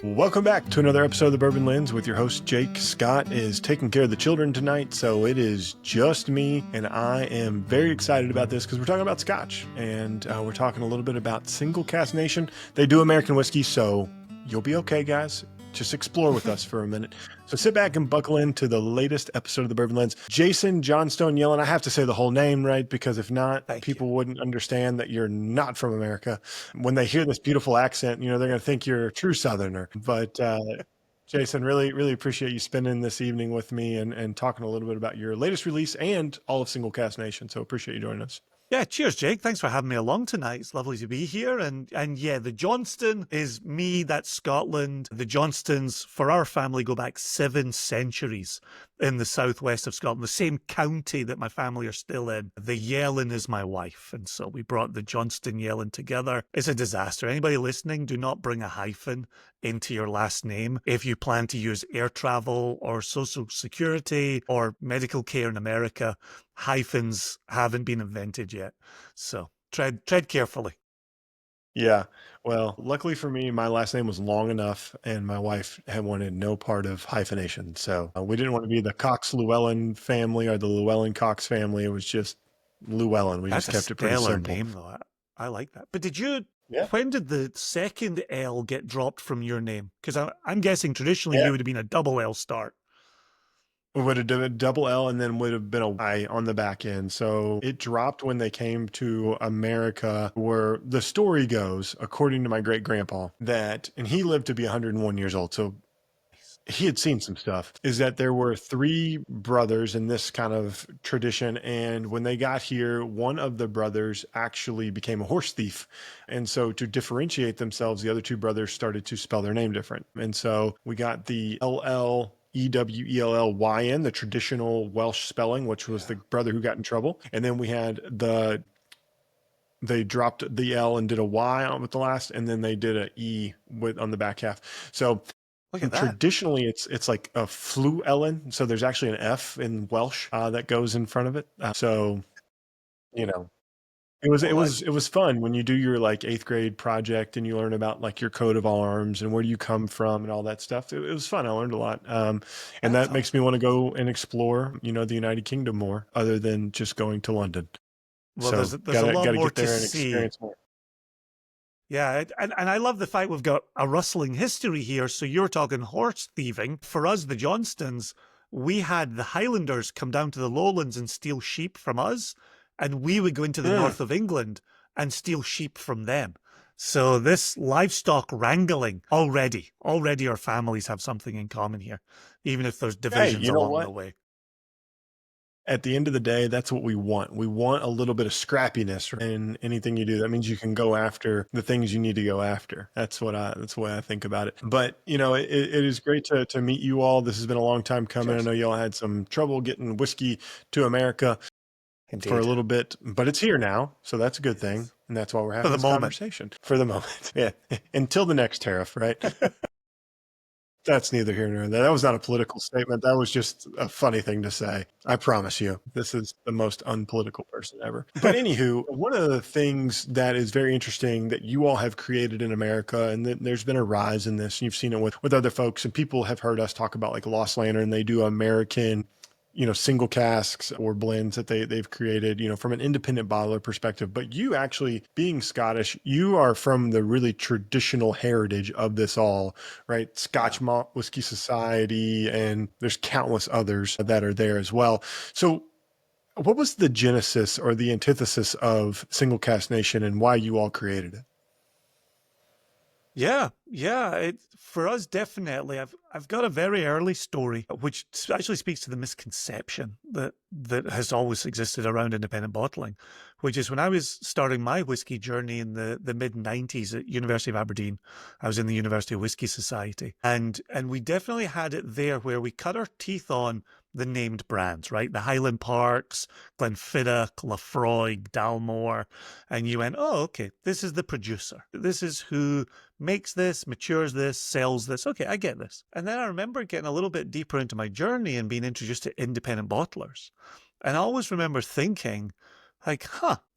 Welcome back to another episode of the Bourbon Lens with your host, Jake. Scott is taking care of the children tonight, so it is just me, and I am very excited about this because we're talking about Scotch, and we're talking a little bit about Single Cask Nation. They do American whiskey, so you'll be okay, guys. Just explore with us for a minute. So sit back and buckle into the latest episode of the Bourbon Lens. Jason Johnstone Yellen, I have to say the whole name, right? Because if not, people wouldn't understand that you're not from America. When they hear this beautiful accent, they're going to think you're a true Southerner. But Jason, really appreciate you spending this evening with me and talking a little bit about your latest release and all of Single Cask Nation. So appreciate you joining us. Yeah, cheers, Jake. Thanks for having me along tonight. It's lovely to be here. And yeah, the Johnston is me, that's Scotland. The Johnstons, for our family, go back 7 centuries in the southwest of Scotland, the same county that my family are still in. The Yellen is my wife. And so we brought the Johnston Yellen together. It's a disaster. Anybody listening, do not bring a hyphen into your last name if you plan to use air travel or social security or medical care in America. Hyphens haven't been invented yet, so tread carefully. Yeah, well, luckily for me, my last name was long enough, and my wife had wanted no part of hyphenation, so we didn't want to be the Cox-Llewellyn family or the Llewellyn-Cox family. It was just Llewellyn. We just kept it pretty simple. That's a stellar name, though. I like that. But Yeah. When did the second L get dropped from your name? Because I'm guessing traditionally you would have been a double L start. It would have done a double L and then would have been a Y on the back end. So it dropped when they came to America, where the story goes, according to my great grandpa, and he lived to be 101 years old. So he had seen some stuff, is that there were 3 brothers in this kind of tradition. And when they got here, one of the brothers actually became a horse thief. And so to differentiate themselves, the other 2 brothers started to spell their name different. And so we got the Lellyn, the traditional Welsh spelling, which was the brother who got in trouble. And then we had they dropped the L and did a Y on with the last, and then they did a E on the back half. So traditionally it's like a Flu-Ellen. So there's actually an F in Welsh that goes in front of it. It was fun when you do your like 8th grade project and you learn about like your coat of arms and where do you come from and all that stuff. It was fun. I learned a lot. And that makes me want to go and explore, the United Kingdom more other than just going to London. Well, so there's a lot more to see. Experience more. Yeah, and I love the fact we've got a rustling history here. So you're talking horse thieving. For us, the Johnstons, we had the Highlanders come down to the lowlands and steal sheep from us. And we would go into the north of England and steal sheep from them. So this livestock wrangling, already our families have something in common here, even if there's divisions along the way. At the end of the day, that's what we want. We want a little bit of scrappiness in anything you do. That means you can go after the things you need to go after. That's the way I think about it. But, it is great to meet you all. This has been a long time coming. Cheers. I know y'all had some trouble getting whiskey to America. Indeed. For a little bit, but it's here now, so that's a good thing, and that's why we're having this conversation. For the moment, yeah. Until the next tariff, right? That's neither here nor there. That was not a political statement. That was just a funny thing to say. I promise you, this is the most unpolitical person ever. But anywho, one of the things that is very interesting that you all have created in America, and there's been a rise in this, and you've seen it with other folks, and people have heard us talk about like Lost Lantern. They do American single casks or blends that they've created, from an independent bottler perspective. But you actually, being Scottish, you are from the really traditional heritage of this all, right? Scotch Malt Whiskey Society, and there's countless others that are there as well. So what was the genesis or the antithesis of Single Cask Nation and why you all created it? Yeah. For us, definitely. I've got a very early story, which actually speaks to the misconception that has always existed around independent bottling, which is when I was starting my whiskey journey in the mid-90s at University of Aberdeen. I was in the University Whiskey Society, and we definitely had it there where we cut our teeth on the named brands, right? The Highland Parks, Glenfiddich, Lafroig, Dalmore. And you went, oh, okay, this is the producer. This is who makes this, matures this, sells this. Okay, I get this. And then I remember getting a little bit deeper into my journey and being introduced to independent bottlers. And I always remember thinking, like,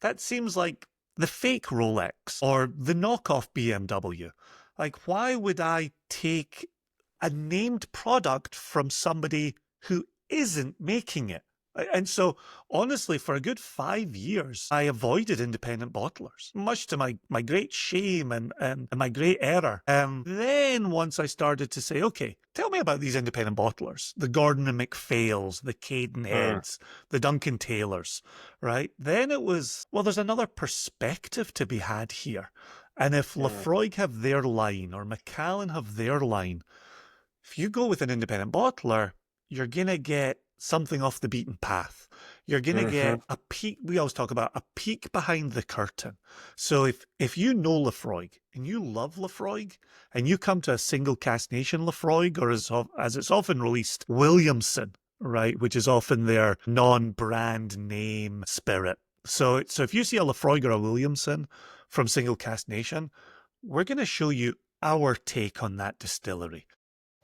that seems like the fake Rolex or the knockoff BMW. Like, why would I take a named product from somebody who isn't making it? And so, honestly, for a good 5 years, I avoided independent bottlers, much to my great shame and my great error. Then, once I started to say, okay, tell me about these independent bottlers, the Gordon and MacPhails, the Mm, Cadenheads, the Duncan Taylors, right? Then it was, well, there's another perspective to be had here. And if mm, Lafroig have their line or Macallan have their line, if you go with an independent bottler, you're going to get something off the beaten path. You're going to hmm get a peek. We always talk about a peek behind the curtain. So if you know Lafroig and you love Lafroig and you come to a single cask nation Lafroig, or as it's often released, Williamson, right, which is often their non-brand name spirit. So if you see a Lafroig or a Williamson from single cask nation, we're going to show you our take on that distillery.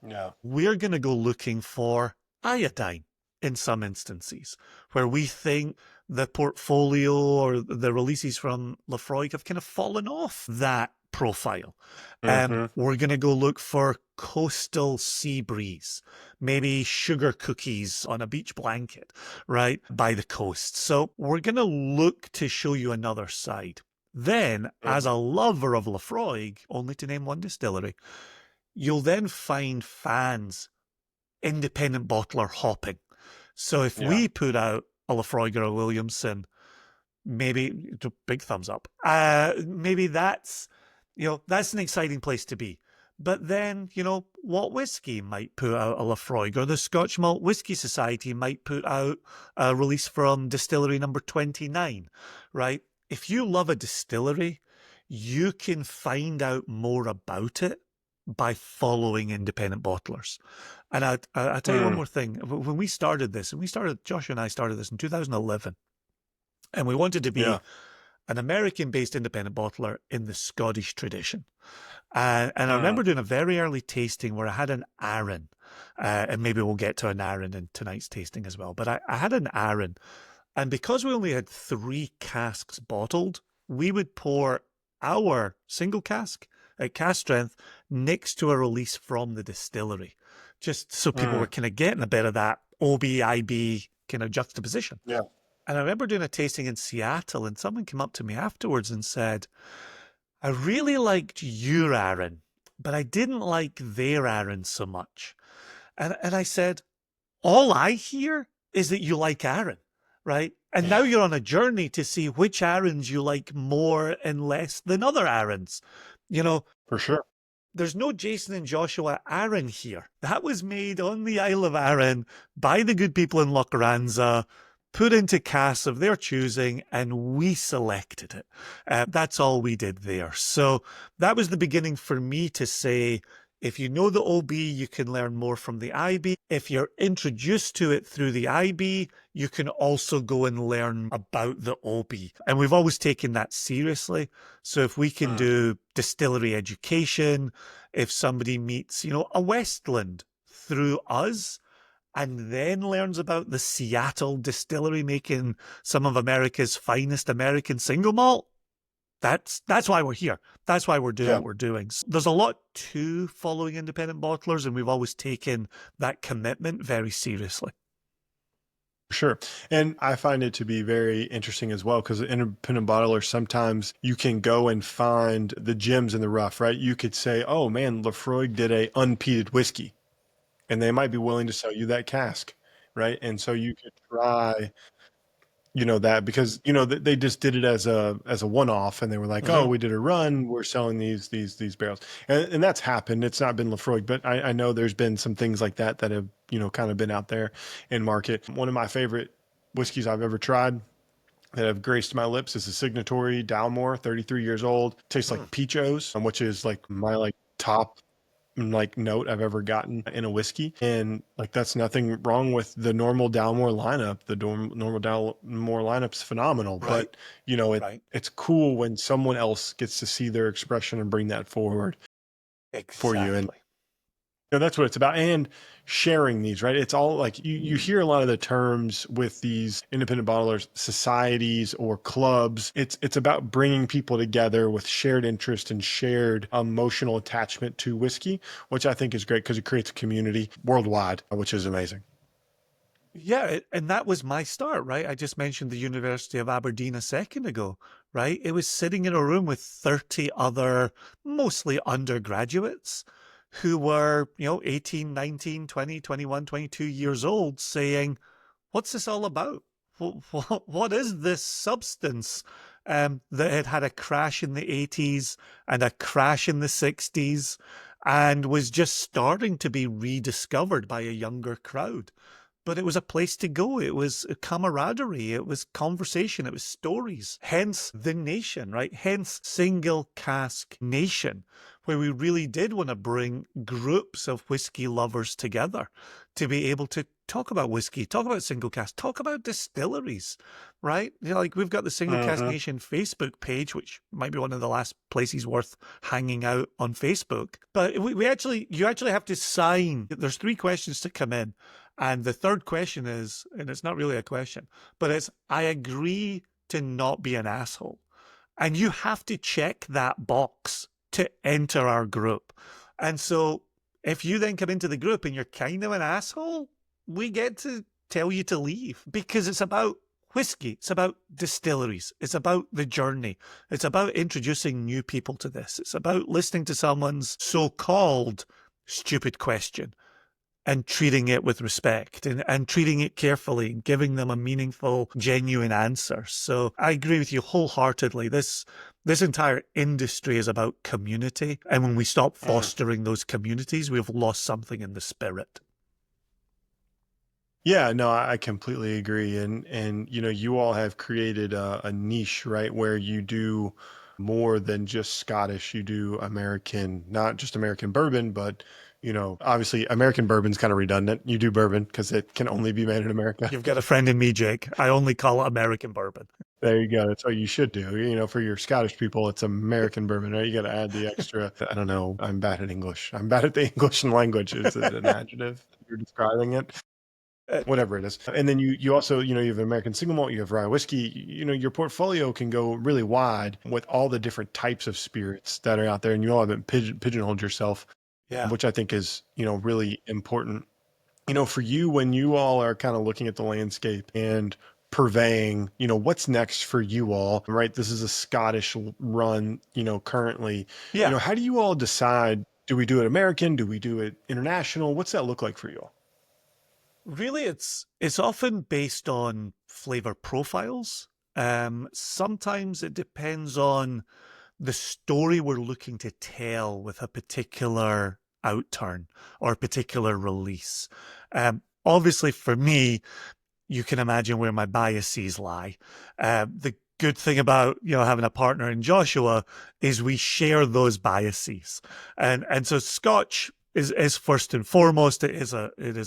yeah, We're going to go looking for iodine in some instances where we think the portfolio or the releases from Lafroig have kind of fallen off that profile. hmm We're going to go look for coastal sea breeze, maybe sugar cookies on a beach blanket, right, by the coast. So we're going to look to show you another side. Then, as a lover of Lafroig, only to name one distillery, you'll then find fans independent bottler hopping. So if yeah, we put out a Lafroig or a Williamson, maybe big thumbs up. Maybe that's an exciting place to be. But then, what whiskey might put out a Lafroig, or the Scotch Malt Whisky Society might put out a release from distillery number 29, right? If you love a distillery, you can find out more about it by following independent bottlers. And I'll tell you one mm, more thing. When we started this, Josh and I started this in 2011, and we wanted to yeah, be an American-based independent bottler in the Scottish tradition. And I mm, remember doing a very early tasting where I had an Arran, and maybe we'll get to an Arran in tonight's tasting as well. But I had an Arran, and because we only had 3 casks bottled, we would pour our single cask at cask strength next to a release from the distillery, just so people were mm, kind of getting a bit of that OB/IB kind of juxtaposition. yeah, And I remember doing a tasting in Seattle, and someone came up to me afterwards and said, I really liked your Aaron, but I didn't like their Aaron so much. And I said, all I hear is that you like Aaron, right? And now you're on a journey to see which Aarons you like more and less than other Aarons. You know, for sure. there's no Jason and Joshua Aaron here. That was made on the Isle of Arran by the good people in Lochranza, put into casks of their choosing, and we selected it. That's all we did there. So that was the beginning for me to say, if you know the OB, you can learn more from the IB. If you're introduced to it through the IB, you can also go and learn about the OB. And we've always taken that seriously. So if we can Mm, do distillery education, if somebody meets, a Westland through us, and then learns about the Seattle distillery making some of America's finest American single malt, that's why we're here. That's why we're doing yeah, what we're doing. There's a lot to following independent bottlers, and we've always taken that commitment very seriously. for sure. And I find it to be very interesting as well because independent bottlers, sometimes you can go and find the gems in the rough, right? You could say, oh man, Lafroig did a unpeated whiskey, and they might be willing to sell you that cask, right? And so you could try, that because they just did it as a one-off, and they were like, oh, Mm-hmm. we did a run, we're selling these barrels, and that's happened. It's not been Lafroig, but I know there's been some things like that have kind of been out there in market. One of my favorite whiskeys I've ever tried that have graced my lips is a Signatory Dalmore, 33 years old, tastes Mm, like peachos, which is like my top like note I've ever gotten in a whiskey. And like that's nothing wrong with the normal Dalmore lineup. The normal Dalmore lineup's phenomenal, right, but right. it's cool when someone else gets to see their expression and bring that forward for you. And Exactly. No, that's what it's about. And sharing these, right? It's all like you hear a lot of the terms with these independent bottlers, societies or clubs. It's about bringing people together with shared interest and shared emotional attachment to whiskey, which I think is great because it creates a community worldwide, which is amazing. Yeah, and that was my start, right? I just mentioned the University of Aberdeen a second ago, right? It was sitting in a room with 30 other, mostly undergraduates, who were, 18, 19, 20, 21, 22 years old, saying, what's this all about? What is this substance that had had a crash in the 80s and a crash in the 60s and was just starting to be rediscovered by a younger crowd? But it was a place to go. It was camaraderie. It was conversation. It was stories. Hence the nation, right? Hence single cask nation, where we really did want to bring groups of whiskey lovers together to be able to talk about whiskey, talk about single cask, talk about distilleries, right? Like we've got the Single Cask Hmm. Nation Facebook page, which might be one of the last places worth hanging out on Facebook. But you actually have to sign. There's 3 questions to come in. And the third question is, and it's not really a question, but it's, I agree to not be an asshole. And you have to check that box to enter our group. And so if you then come into the group and you're kind of an asshole, we get to tell you to leave because it's about whiskey. It's about distilleries. It's about the journey. It's about introducing new people to this. It's about listening to someone's so-called stupid question and treating it with respect and treating it carefully and giving them a meaningful, genuine answer. So I agree with you wholeheartedly. This entire industry is about community. And when we stop fostering those communities, we've lost something in the spirit. Yeah, no, I completely agree. And you all have created a niche, right, where you do more than just Scottish. You do American, not just American bourbon, but obviously American bourbon's kind of redundant. You do bourbon because it can only be made in America. You've got a friend in me, Jake. I only call it American bourbon. There you go. That's what you should do. For your Scottish people, it's American bourbon, right? You got to add the extra. I don't know. I'm bad at English. I'm bad at the English language. Is it an adjective? You're describing it, whatever it is. And then you also, you have American single malt, you have rye whiskey, your portfolio can go really wide with all the different types of spirits that are out there. And you all haven't pigeonholed yourself, Yeah. which I think is, really important. For you, when you all are kind of looking at the landscape and purveying, what's next for you all, right? This is a Scottish run, currently, Yeah. how do you all decide? Do we do it American? Do we do it international? What's that look like for you all? Really, it's often based on flavor profiles. Sometimes it depends on the story we're looking to tell with a particular outturn or a particular release. Obviously, for me, you can imagine where my biases lie. The good thing about having a partner in Joshua is we share those biases, and so Scotch is first and foremost. It is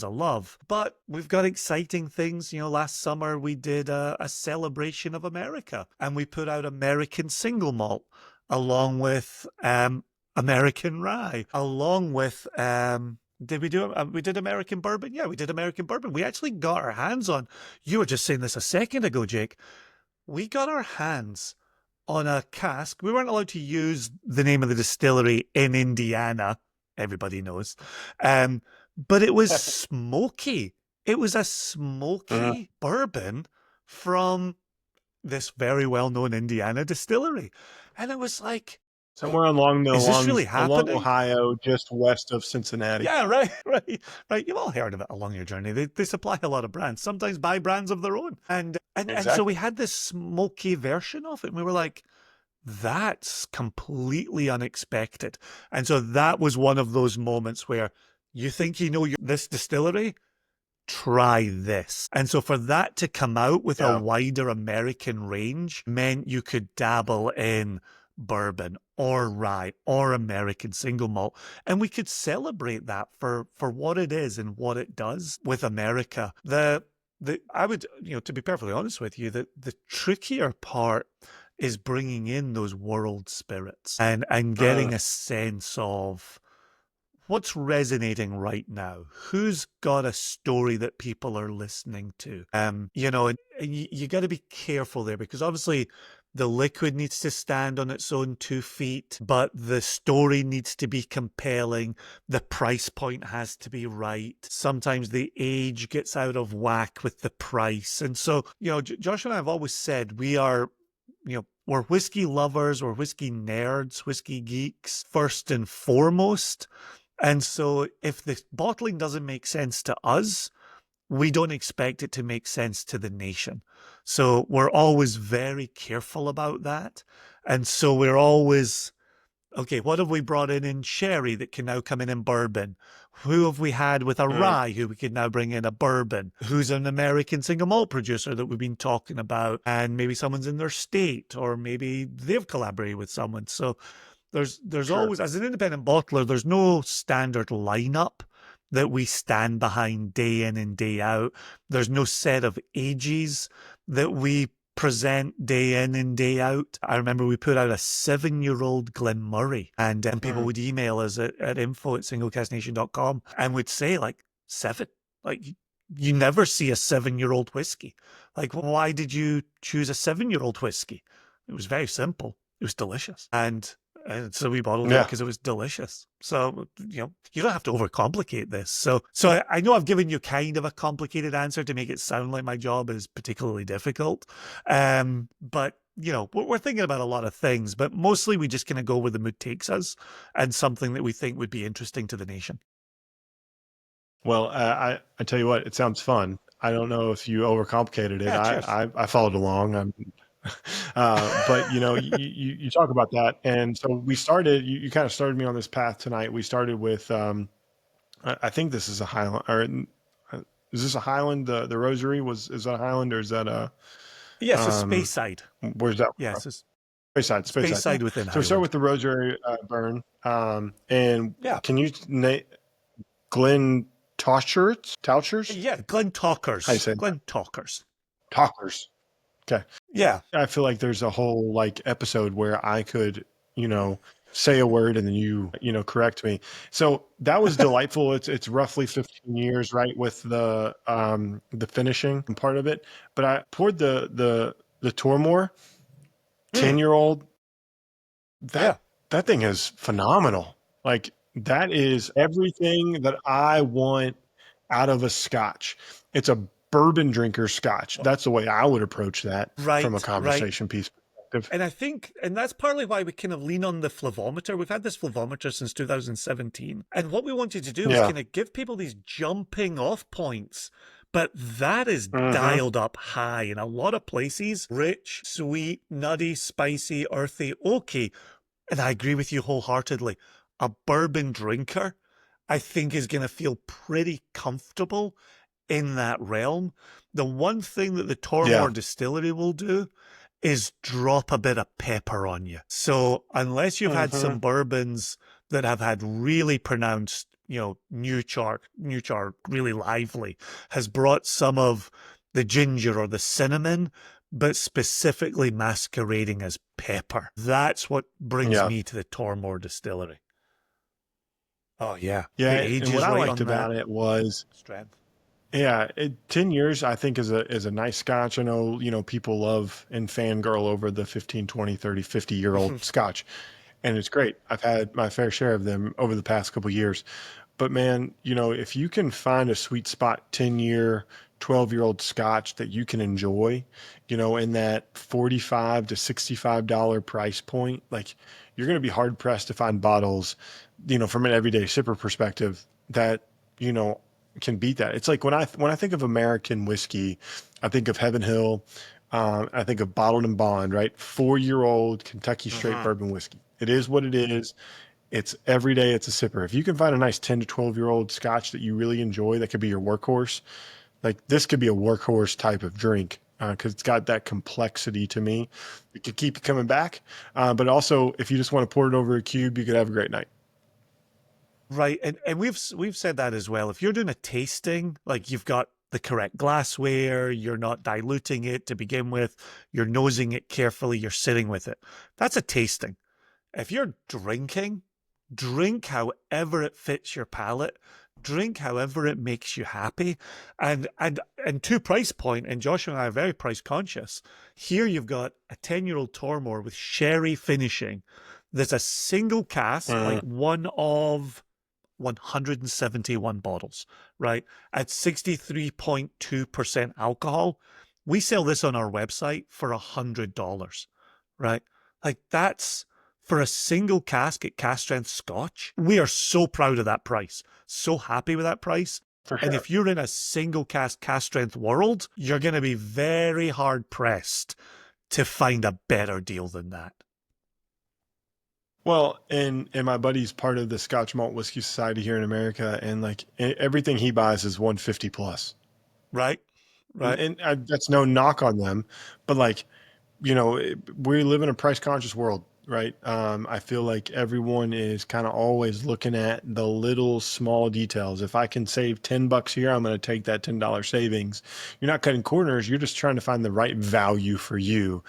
a love, but we've got exciting things. Last summer we did a celebration of America, and we put out American single malt along with American rye, along with did we do we did American bourbon? Yeah, we did American bourbon. We actually got our hands on. You were just saying this a second ago, Jake. We got our hands on a cask. We weren't allowed to use the name of the distillery in Indiana. Everybody knows. But it was smoky. It was a Mhm. smoky bourbon from this very well-known Indiana distillery. And it was like, Somewhere is this really along happening? Ohio, just west of Cincinnati. Yeah, right, right. You've all heard of it along your journey. They supply a lot of brands, sometimes buy brands of their own. And so we Exactly. had this smoky version of it, and we were like, that's completely unexpected. And so that was one of those moments where you think this distillery, try this. And so for that to come out with a Yeah. wider American range meant you could dabble in bourbon or rye or American single malt. And we could celebrate that for what it is and what it does with America. I would, to be perfectly honest with you, the trickier part is bringing in those world spirits and Uh, getting a sense of what's resonating right now? Who's got a story that people are listening to? And you got to be careful there, because obviously the liquid needs to stand on its own 2 feet, but the story needs to be compelling. The price point has to be right. Sometimes the age gets out of whack with the price. And so, Josh and I have always said we're whiskey lovers, we're whiskey nerds, whiskey geeks, first and foremost. And so if the bottling doesn't make sense to us, we don't expect it to make sense to the nation. So we're always very careful about that. And so we're always, okay, what have we brought in sherry that can now come in bourbon? Who have we had with a Mm, rye who we can now bring in a bourbon? Who's an American single malt producer that we've been talking about? And maybe someone's in their state, or maybe they've collaborated with someone. So there's sure. always, as an independent bottler, there's no standard lineup that we stand behind day in and day out. There's no set of ages that we present day in and day out. I remember we put out a 7-year-old Glenmurray, and people Mm, would email us at info@singlecastnation.com and would say, like, 7. Like, you never see a 7-year-old whiskey. Like, why did you choose a 7-year-old whiskey? It was very simple. It was delicious. And so we bottled it yeah. because it was delicious. So, you don't have to overcomplicate this. So I know I've given you kind of a complicated answer to make it sound like my job is particularly difficult. But, we're thinking about a lot of things, but mostly we just kind of go where the mood takes us, and something that we think would be interesting to the nation. Well, I tell you what, it sounds fun. I don't know if you overcomplicated it. Yeah, cheers. I followed along. But you talk about that, and so we started. You kind of started me on this path tonight. We started with I think this is a Highland, or is this a Highland? The Rosary is that a Highland, or is that a Yes, it's um Speyside. where's that from? Yes, it's Speyside. Yeah. Speyside within So we start Highland. with the Rosary burn. And Yeah. can you name Glen Tauchers? Yeah, Glen How you Talkers. say that? Glen Talkers. Talkers. Okay. Yeah. I feel like there's a whole like episode where I could, you know, say a word and then correct me. So that was delightful. It's roughly 15 years, right, with the finishing part of it. But I poured the Tormore Mm, 10-year-old. yeah. That thing is phenomenal. Like that is everything that I want out of a scotch. It's a bourbon drinker scotch. That's the way I would approach that from a Right, right. conversation piece perspective. And I think, and that's partly why we kind of lean on the flavometer. We've had this flavometer since 2017. And what we wanted to do was Yeah. kind of give people these jumping off points. But that is Hmm. dialed up high in a lot of places. Rich, sweet, nutty, spicy, earthy, oaky. And I agree with you wholeheartedly. A bourbon drinker, I think, is going to feel pretty comfortable in that realm. The one thing that the Yeah. Tormore Distillery will do is drop a bit of pepper on you. So unless you've had Hmm. some bourbons that have had really pronounced, new char really lively, has brought some of the ginger or the cinnamon, but specifically masquerading as pepper. That's what brings Yeah. me to the Tormore Distillery. Oh yeah, the Yeah. age And what is I right liked on that. about it was, Strength. yeah, 10 years I think is a nice scotch. I know, people love and fangirl over the 15, 20, 30, 50-year-old scotch. And it's great. I've had my fair share of them over the past couple years. But man, if you can find a sweet spot 10-year, 12-year-old scotch that you can enjoy, in that 45 to $65 price point, like you're going to be hard pressed to find bottles, from an everyday sipper perspective that, you know, can beat that. It's like when I think of American whiskey, I think of Heaven Hill, I think of Bottled and Bond, right? 4-year-old Kentucky straight Mm-hmm. bourbon whiskey. It is what it is. It's every day. It's a sipper. If you can find a nice 10 to 12-year-old scotch that you really enjoy, that could be your workhorse. Like this could be a workhorse type of drink because it's got that complexity to me. It could keep you coming back. But also, if you just want to pour it over a cube, you could have a great night. Right, and we've said that as well. If you're doing a tasting, like you've got the correct glassware, you're not diluting it to begin with, you're nosing it carefully, you're sitting with it. That's a tasting. If you're drinking, drink however it fits your palate, drink however it makes you happy. And to price point, and Joshua and I are very price conscious. Here you've got a 10-year-old Tormore with sherry finishing. There's a single cask, like one of 171 bottles, right? At 63.2% alcohol. We sell this on our website for $100, right? Like that's for a single cask at cask strength Scotch. We are so proud of that price, so happy with that price. For And sure. if you're in a single cask strength world, you're going to be very hard pressed to find a better deal than that. Well, and my buddy's part of the Scotch Malt Whiskey Society here in America, and like everything he buys is 150 plus. Right? Right. That's no knock on them, but like, we live in a price conscious world, right? I feel like everyone is kind of always looking at the little small details. If I can save $10 here, I'm going to take that $10 savings. You're not cutting corners. You're just trying to find the right value for you.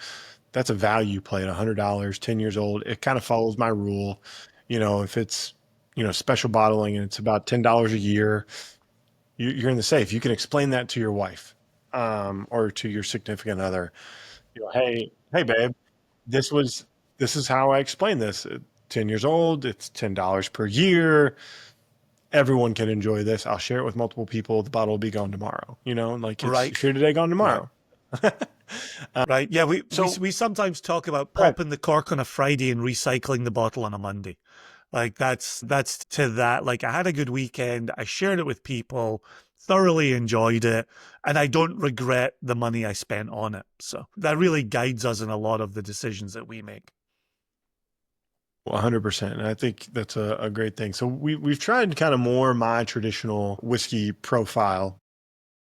That's a value play at $100, 10 years old. It kind of follows my rule. If it's, special bottling and it's about $10 a year, you're in the safe. You can explain that to your wife, or to your significant other. Hey, babe, this is how I explain this. 10 years old, it's $10 per year. Everyone can enjoy this. I'll share it with multiple people. The bottle will be gone tomorrow. Like it's Right. here today, gone tomorrow. Right. Yeah, we sometimes talk about popping the cork on a Friday and recycling the bottle on a Monday. Like that's to that. Like I had a good weekend. I shared it with people, thoroughly enjoyed it, and I don't regret the money I spent on it. So that really guides us in a lot of the decisions that we make. 100%. And I think that's a great thing. So we've tried kind of more my traditional whiskey profile.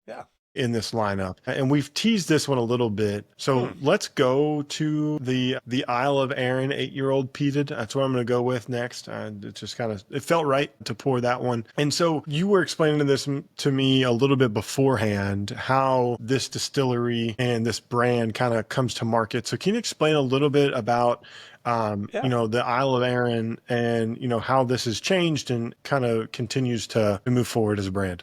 Yeah. In this lineup, and we've teased this one a little bit. So let's go to the Isle of Arran 8-year-old peated. That's what I'm going to go with next. It just it felt right to pour that one. And so you were explaining this to me a little bit beforehand, how this distillery and this brand kind of comes to market. So can you explain a little bit about the Isle of Arran and how this has changed and kind of continues to move forward as a brand?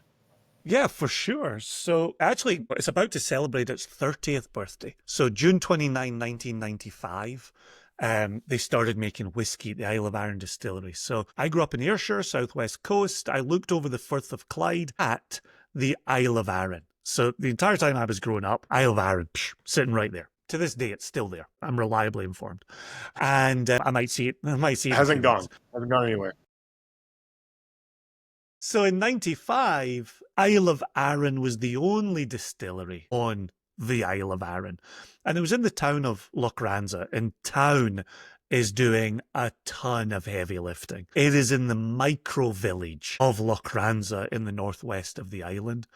Yeah, for sure. So actually, it's about to celebrate its 30th birthday. So June 29, 1995, they started making whiskey at the Isle of Arran Distillery. So I grew up in Ayrshire, southwest coast. I looked over the Firth of Clyde at the Isle of Arran. So the entire time I was growing up, Isle of Arran, sitting right there. To this day, it's still there. I'm reliably informed. And I might see it. It hasn't gone anywhere. So in 95, Isle of Arran was the only distillery on the Isle of Arran. And it was in the town of Lochranza. And town is doing a ton of heavy lifting. It is in the micro village of Lochranza in the northwest of the island.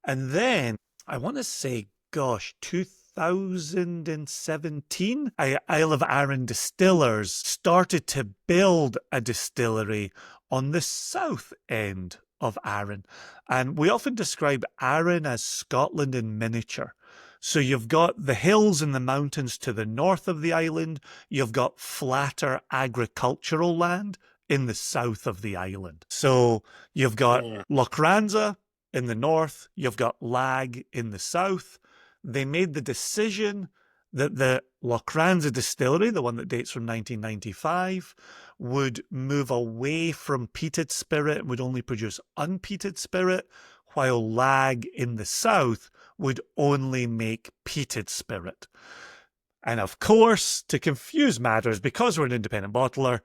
And then, I want to say, 2017, Isle of Arran Distillers started to build a distillery on the south end of Arran. And we often describe Arran as Scotland in miniature. So you've got the hills and the mountains to the north of the island. You've got flatter agricultural land in the south of the island. So you've got Lochranza in the north. You've got Lag in the south. They made the decision that the Lochranza distillery, the one that dates from 1995, would move away from peated spirit and would only produce unpeated spirit, while Lag in the south would only make peated spirit. And of course, to confuse matters, because we're an independent bottler,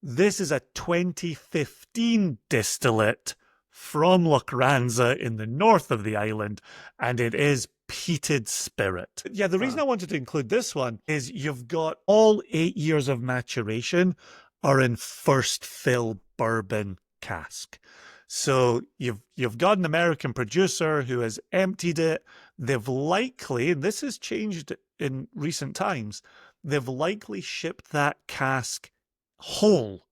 this is a 2015 distillate from Lochranza in the north of the island, and it is peated spirit. Yeah, the reason I wanted to include this one is you've got all 8 years of maturation are in first fill bourbon cask. So you've got an American producer who has emptied it. They've likely, and this has changed in recent times, they've likely shipped that cask whole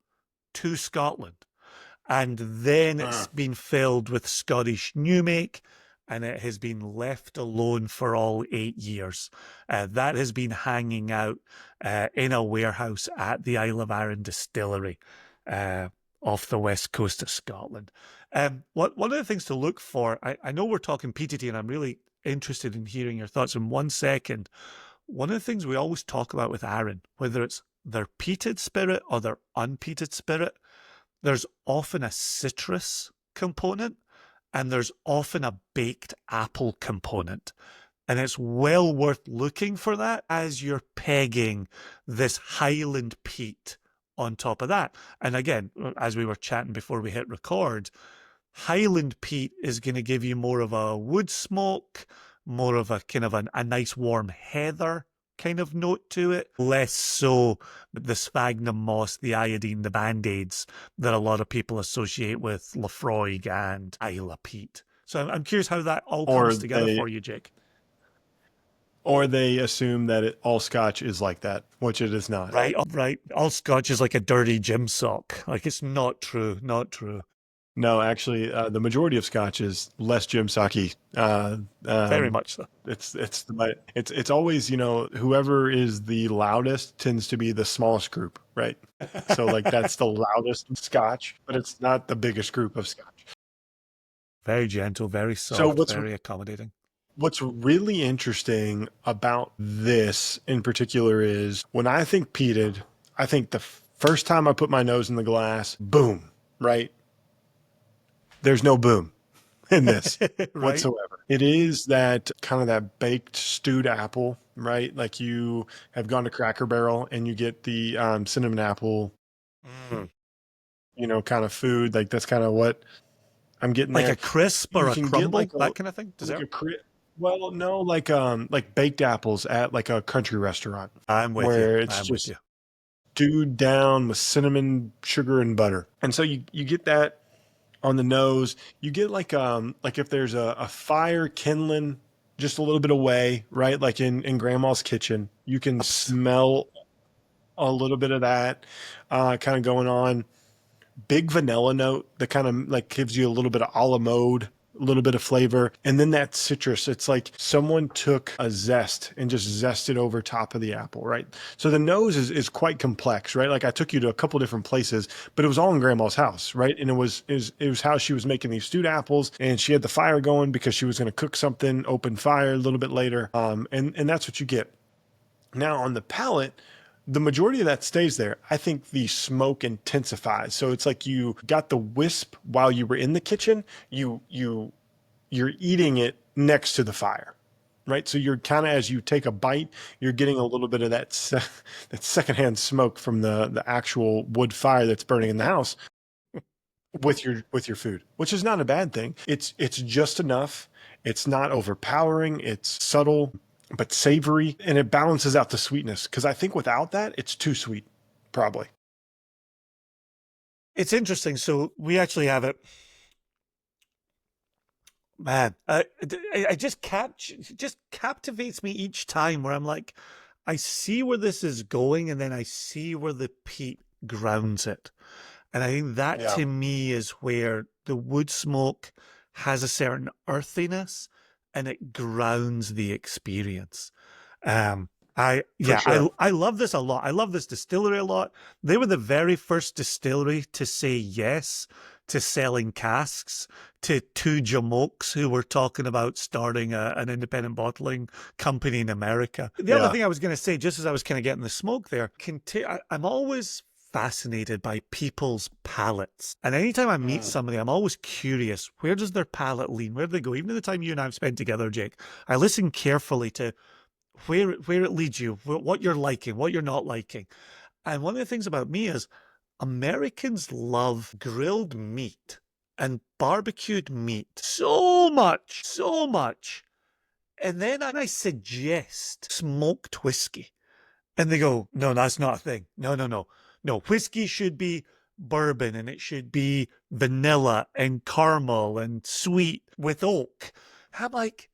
to Scotland. And then it's been filled with Scottish new make, and it has been left alone for all 8 years. That has been hanging out in a warehouse at the Isle of Arran Distillery. uh, off the west coast of Scotland. One of the things to look for, I know we're talking peated, and I'm really interested in hearing your thoughts in 1 second. One of the things we always talk about with Arran, whether it's their peated spirit or their unpeated spirit, there's often a citrus component and there's often a baked apple component. And it's well worth looking for that as you're pegging this Highland peat on top of that. And again, as we were chatting before we hit record, Highland peat is going to give you more of a wood smoke, more of a kind of a nice warm heather kind of note to it, less so the sphagnum moss, the iodine, the band-aids that a lot of people associate with Lafroig and Isle of Peat. So I'm curious how that all Or comes together they for you, Jake. or they assume that all Scotch is like that, which it is not. Right, right. All Scotch is like a dirty gym sock. Like, it's not true, not true. No, actually, the majority of Scotch is less Jim Saki. Very much so. It's always, whoever is the loudest tends to be the smallest group, right? So like that's the loudest Scotch, but it's not the biggest group of Scotch. Very gentle, very So soft, very accommodating. what's really interesting about this in particular is when I think peated, I think the first time I put my nose in the glass, boom, right? There's no boom in this Right? whatsoever. It is that kind of that baked stewed apple, right? Like you have gone to Cracker Barrel and you get the cinnamon apple, Mm. kind of food. Like that's kind of what I'm getting Like there. a crisp or You a can get crumble, like that kind of thing? like Dessert? well, no, like baked apples at like a country restaurant I'm with you. where it's I'm with just you. stewed down with cinnamon, sugar, and butter. And so you get that on the nose. You get like if there's a fire kindling just a little bit away, right? Like in grandma's kitchen, you can smell a little bit of that kind of going on. Big vanilla note that kind of like gives you a little bit of a la mode, a little bit of flavor. And then that citrus, it's like someone took a zest and just zested over top of the apple, right? So the nose is quite complex, right? Like I took you to a couple different places, but it was all in grandma's house, right? And it was how she was making these stewed apples, and she had the fire going because she was going to cook something, open fire a little bit later. And that's what you get. Now on the palate, the majority of that stays there. I think the smoke intensifies. So it's like you got the wisp while you were in the kitchen. You're eating it next to the fire, right? So you're kind of as you take a bite, you're getting a little bit of that secondhand smoke from the actual wood fire that's burning in the house with your food, which is not a bad thing. It's just enough. It's not overpowering. It's subtle but savory, and it balances out the sweetness. Because I think without that, it's too sweet, probably. It's interesting. So we actually have it. Man, it just captivates me each time where I'm like, I see where this is going, and then I see where the peat grounds it. And I think that Yeah. to me is where the wood smoke has a certain earthiness and it grounds the experience. For sure. I love this a lot. I love this distillery a lot. They were the very first distillery to say yes to selling casks to two jamokes who were talking about starting an independent bottling company in America. The other Yeah. thing I was going to say, just as I was kind of getting the smoke there, I'm always fascinated by people's palates. And anytime I meet somebody, I'm always curious, where does their palate lean? Where do they go? Even in the time you and I have spent together, Jake, I listen carefully to where it leads you, what you're liking, what you're not liking. And one of the things about me is Americans love grilled meat and barbecued meat so much, so much. And then I suggest smoked whiskey. And they go, no, that's not a thing. No, no, no. No, whiskey should be bourbon and it should be vanilla and caramel and sweet with oak. I'm like,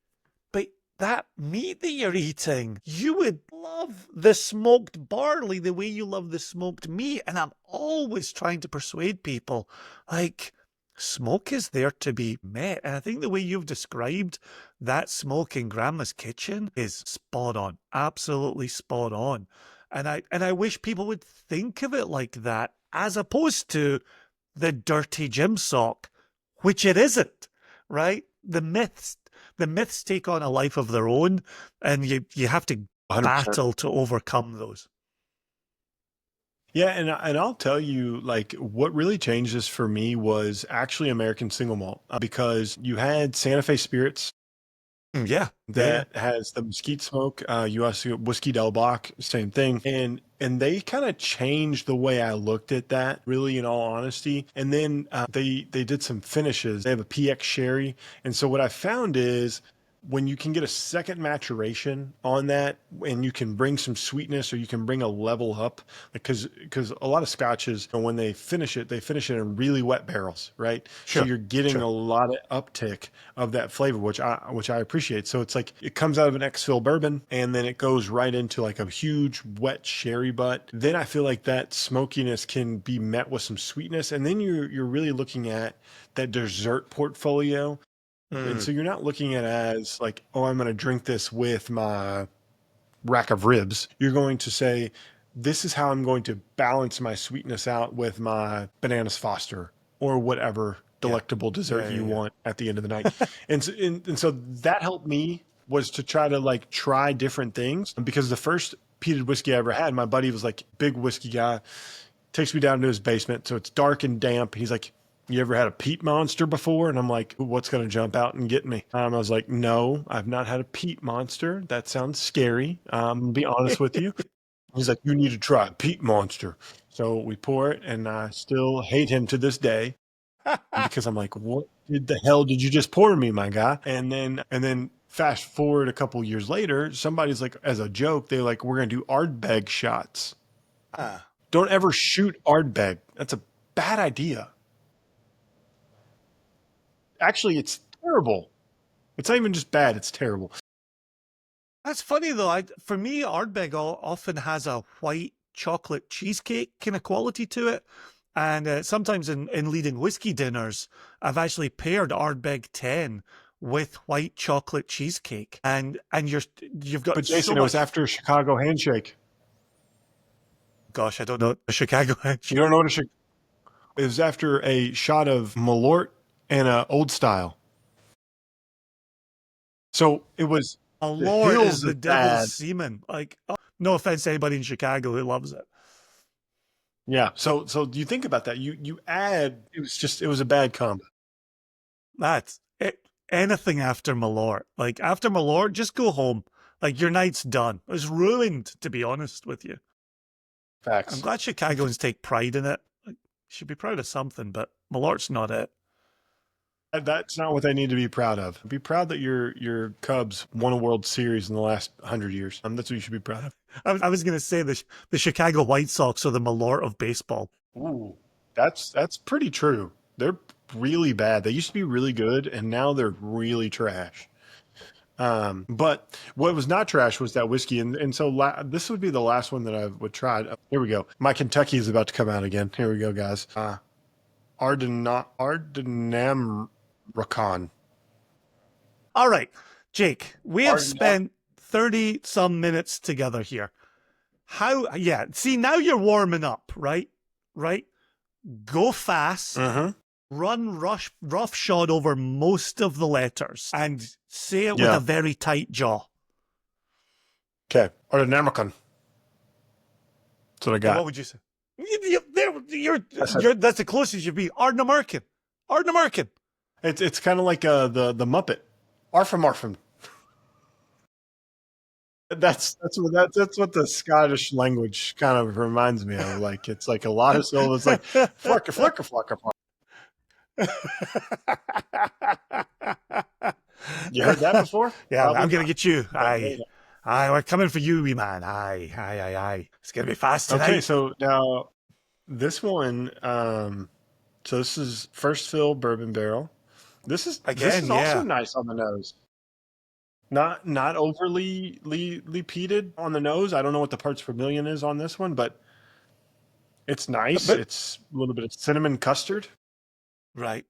but that meat that you're eating, you would love the smoked barley the way you love the smoked meat. And I'm always trying to persuade people, like, smoke is there to be met. And I think the way you've described that smoke in Grandma's kitchen is spot on, absolutely spot on. And I wish people would think of it like that as opposed to the dirty gym sock, which it isn't, right? The myths take on a life of their own, and you have to 100%. battle to overcome those. Yeah, and I'll tell you, like, what really changed this for me was actually American single malt, because you had Santa Fe Spirits Yeah, yeah. that has the mesquite smoke. You also get Whiskey Del Bach, same thing, and they kind of changed the way I looked at that. Really, in all honesty, and then they did some finishes. They have a PX sherry, and so what I found is when you can get a second maturation on that, and you can bring some sweetness, or you can bring a level up, because a lot of scotches, when they finish it, in really wet barrels, right? So Sure, you're getting sure. a lot of uptick of that flavor, which I appreciate. So it's like it comes out of an ex-fill bourbon, and then it goes right into like a huge wet sherry butt. Then I feel like that smokiness can be met with some sweetness, and then you're really looking at that dessert portfolio. And Mm, so you're not looking at it as like, oh, I'm going to drink this with my rack of ribs. You're going to say, this is how I'm going to balance my sweetness out with my bananas Foster or whatever yeah, delectable dessert yeah, you yeah, want at the end of the night. And so that helped me, was to try to like try different things, because the first peated whiskey I ever had, my buddy was like big whiskey guy, takes me down to his basement. So it's dark and damp. He's like, you ever had a peat monster before? And I'm like, what's going to jump out and get me? I was like, no, I've not had a peat monster. That sounds scary. To be honest with you. He's like, you need to try a peat monster. So we pour it, and I still hate him to this day, yeah. because I'm like, what the hell did you just pour me, my guy? And then fast forward a couple years later, somebody's like, as a joke, they're like, we're going to do Ardbeg shots. Ah, Don't ever shoot Ardbeg. That's a bad idea. Actually, it's terrible. It's not even just bad, it's terrible. that's funny though. For me, Ardbeg often has a white chocolate cheesecake kind of quality to it. And sometimes in leading whiskey dinners, I've actually paired Ardbeg 10 with white chocolate cheesecake, and you've got But so Jason, it was much. after a Chicago handshake. Gosh, I don't know the Chicago You handshake. don't know what it was after a shot of Malort and a Old Style. So it was A the lore is hills the of devil's bad. semen. Like, oh, no offense to anybody in Chicago who loves it. Yeah. So you think about that. You add, it was a bad combo. That's it. Anything after Malort, like after Malort, just go home. Like your night's done. It's ruined, to be honest with you. I'm Facts. glad Chicagoans take pride in it. Like, should be proud of something, but Malort's not it. That's not what they need to be proud of. Be proud that your Cubs won a World Series in the last 100 years. That's what you should be proud of. I was going to say the Chicago White Sox are the Malort of baseball. Ooh, that's pretty true. They're really bad. They used to be really good, and now they're really trash. But what was not trash was that whiskey, and so this would be the last one that I would try. Here we go. My Kentucky is about to come out again. Here we go, guys. Ardnamurchan. All right, Jake, we have Ardnam. spent 30 some minutes together here. Yeah, see, now you're warming up, right? Right? Go fast, Mm-hmm. run roughshod over most of the letters, and say it with a Yeah. very tight jaw. Okay. Ardnamurchan. That's what I What got. would you say? You're, I said that's the closest you'd be. Ardnamurchan. Ardnamurchan. it's kind of like the Muppet. Arfam Arfam. That's what the Scottish language kind of reminds me of. Like it's like a lot of syllables, like flucka flucka flucka. You heard that before? Yeah, I'm Probably gonna not. get you. But there you go. Aye, we're coming for you, wee man. Aye. It's gonna be fast Okay, tonight. so now this one, so this is first fill bourbon barrel. This Again, is also yeah. nice on the nose. Not overly peated on the nose. I don't know what the parts per million is on this one, but it's nice. But It's a little bit of cinnamon custard. right,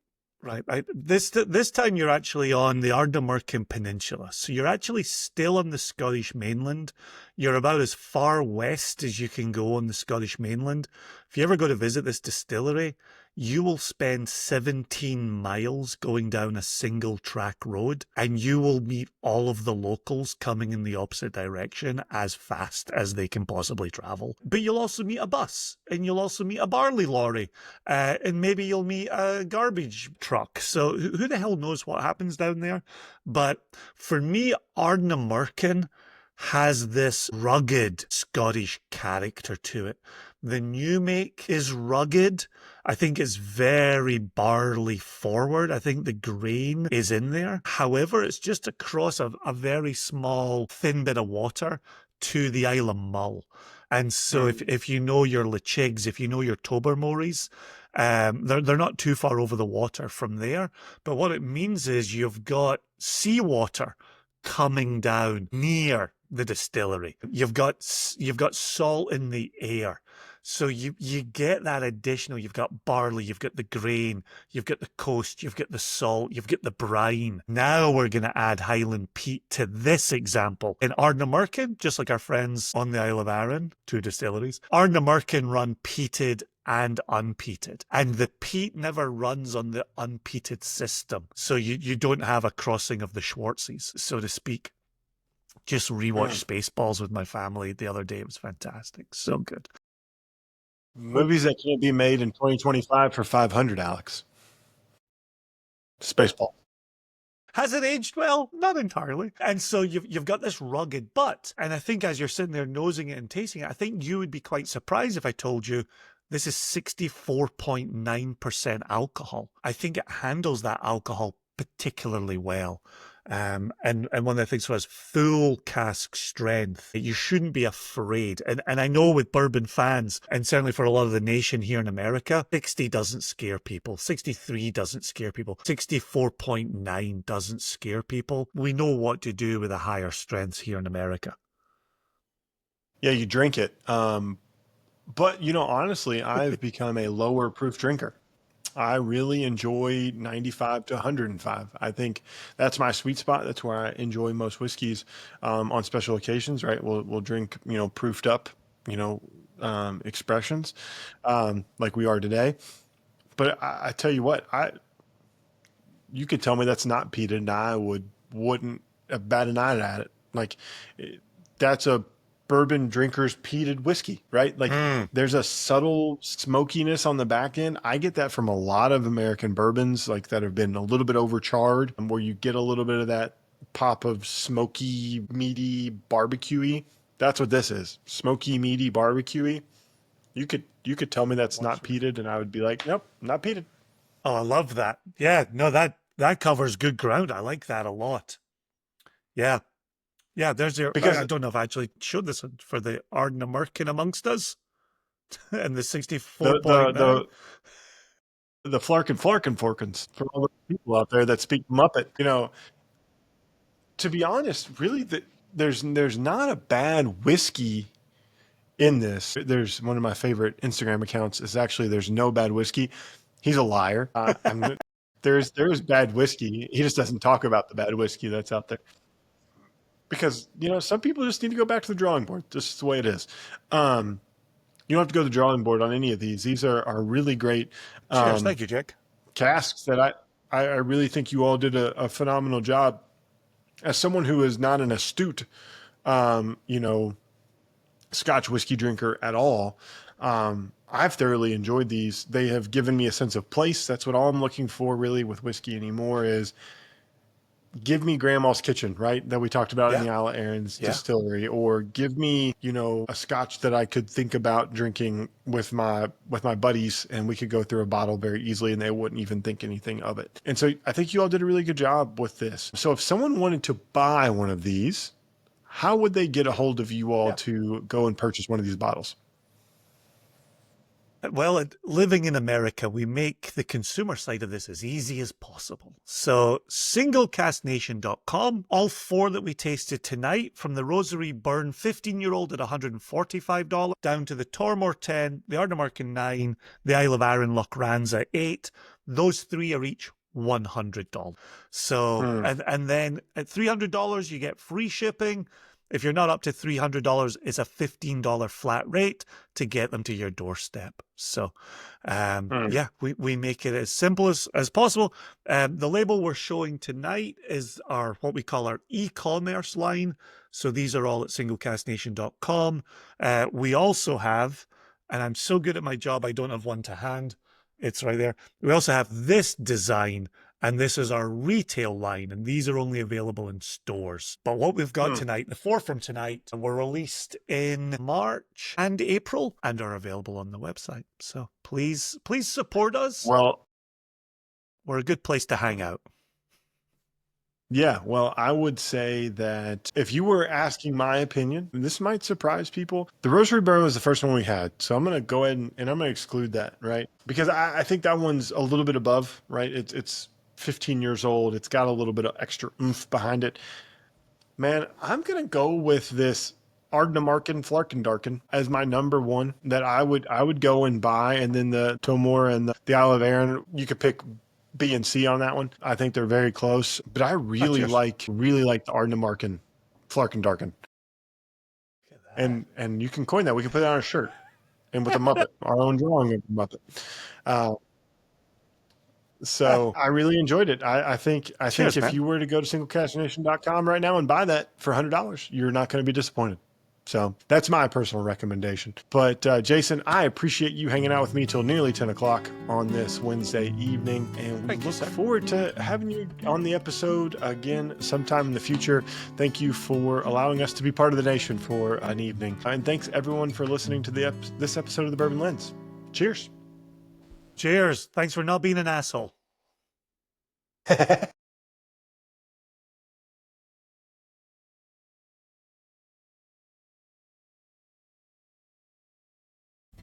Right. This time you're actually on the Ardnamurchan Peninsula. So you're actually still on the Scottish mainland. You're about as far west as you can go on the Scottish mainland. If you ever go to visit this distillery, you will spend 17 miles going down a single track road, and you will meet all of the locals coming in the opposite direction as fast as they can possibly travel. But you'll also meet a bus, and you'll also meet a barley lorry, and maybe you'll meet a garbage truck. So who the hell knows what happens down there? But for me, Ardnamurchan has this rugged Scottish character to it. The new make is rugged. I think it's very barley forward. I think the grain is in there. However, it's just across a very small, thin bit of water to the Isle of Mull. And so if you know your Lechigs, if you know your Tobermories, they're not too far over the water from there. But what it means is you've got seawater coming down near the distillery. You've got salt in the air. So you get that additional, you've got barley, you've got the grain, you've got the coast, you've got the salt, you've got the brine. Now we're going to add Highland peat to this example. In Ardnamurchan, just like our friends on the Isle of Arran, 2 distilleries, Ardnamurchan run peated and unpeated. And the peat never runs on the unpeated system. So you don't have a crossing of the Schwarzes, so to speak. Just rewatched Spaceballs with my family the other day. It was fantastic. So good. Movies that can't be made in 2025 for 500, Alex. Spaceball. Has it aged well? Not entirely. And so you've got this rugged, and I think as you're sitting there nosing it and tasting it, I think you would be quite surprised if I told you this is 64.9% alcohol. I think it handles that alcohol particularly well. And one of the things was full cask strength. You shouldn't be afraid. And I know with bourbon fans, and certainly for a lot of the nation here in America, 60 doesn't scare people. 63 doesn't scare people. 64.9 doesn't scare people. We know what to do with the higher strengths here in America. Yeah, you drink it. But, honestly, I've become a lower proof drinker. I really enjoy 95 to 105. I think that's my sweet spot. That's where I enjoy most whiskeys on special occasions, right? We'll drink, proofed up, expressions like we are today. But I tell you what, you could tell me that's not peated, and I wouldn't bat an eye at it. Like that's a bourbon drinkers peated whiskey, right? Like there's a subtle smokiness on the back end. I get that from a lot of American bourbons, like that have been a little bit overcharred, where you get a little bit of that pop of smoky, meaty, barbecuey. That's what this is. Smoky, meaty, barbecuey. You could tell me that's not peated, and I would be like, nope, not peated. Oh, I love that. Yeah, no, that covers good ground. I like that a lot. Yeah. Yeah, there's your. Because I don't know if I actually showed this for the Ardnamurchan amongst us, and the 64. The Flarkin Forkins for all the people out there that speak Muppet. To be honest, really, there's not a bad whiskey in this. There's one of my favorite Instagram accounts is actually there's no bad whiskey. He's a liar. There's bad whiskey. He just doesn't talk about the bad whiskey that's out there. Because, some people just need to go back to the drawing board. This is the way it is. You don't have to go to the drawing board on any of these. These are really great. Cheers. Thank you, Jack. Casks that I really think you all did a phenomenal job. As someone who is not an astute, Scotch whiskey drinker at all, I've thoroughly enjoyed these. They have given me a sense of place. That's what all I'm looking for really with whiskey anymore is give me Grandma's Kitchen, right? That we talked about in the Isle of Arran's distillery, or give me, a Scotch that I could think about drinking with my buddies, and we could go through a bottle very easily, and they wouldn't even think anything of it. And so I think you all did a really good job with this. So if someone wanted to buy one of these, how would they get a hold of you all to go and purchase one of these bottles? Well, living in America, we make the consumer side of this as easy as possible. So singlecasknation.com, all 4 that we tasted tonight, from the Rosary Burn 15-year-old at $145, down to the Tormore 10, the Ardnamurchan 9, the Isle of Arran Lochranza 8. Those 3 are each $100. So, Mm. and then at $300, you get free shipping. If you're not up to $300, it's a $15 flat rate to get them to your doorstep. So, Mm. yeah, we make it as simple as possible. The label we're showing tonight is our what we call our e-commerce line. So these are all at singlecastnation.com. We also have, and I'm so good at my job, I don't have one to hand. It's right there. We also have this design, and this is our retail line, and these are only available in stores. But what we've got Mm. tonight, the four from tonight, were released in March and April and are available on the website. So please support us. Well, We're a good place to hang out. yeah, well, I would say that if you were asking my opinion, and this might surprise people. The Rosary Burn was the first one we had. So I'm going to go ahead and I'm going to exclude that, right? Because I think that one's a little bit above, right? It's 15 years old. It's got a little bit of extra oomph behind it. Man, I'm going to go with this Ardnamurchan Flarkendarken as my number one that I would go and buy. And then the Tomor and the Isle of Arran, you could pick B and C on that one. I think they're very close, but I really Cheers. like the Ardnamurchan Flarkendarken. And you can coin that. We can put it on a shirt and with a Muppet, our own drawing of a Muppet. Uh, so I really enjoyed it. I think Cheers, if man. you were to go to singlecastnation.com right now and buy that for $100, you're not going to be disappointed. So that's my personal recommendation. But Jason, I appreciate you hanging out with me till nearly 10 o'clock on this Wednesday evening. And we Thank you, look sir. forward to having you on the episode again sometime in the future. Thank you for allowing us to be part of the nation for an evening. And thanks everyone for listening to this episode of The Bourbon Lens. Cheers. Cheers. Thanks for not being an asshole.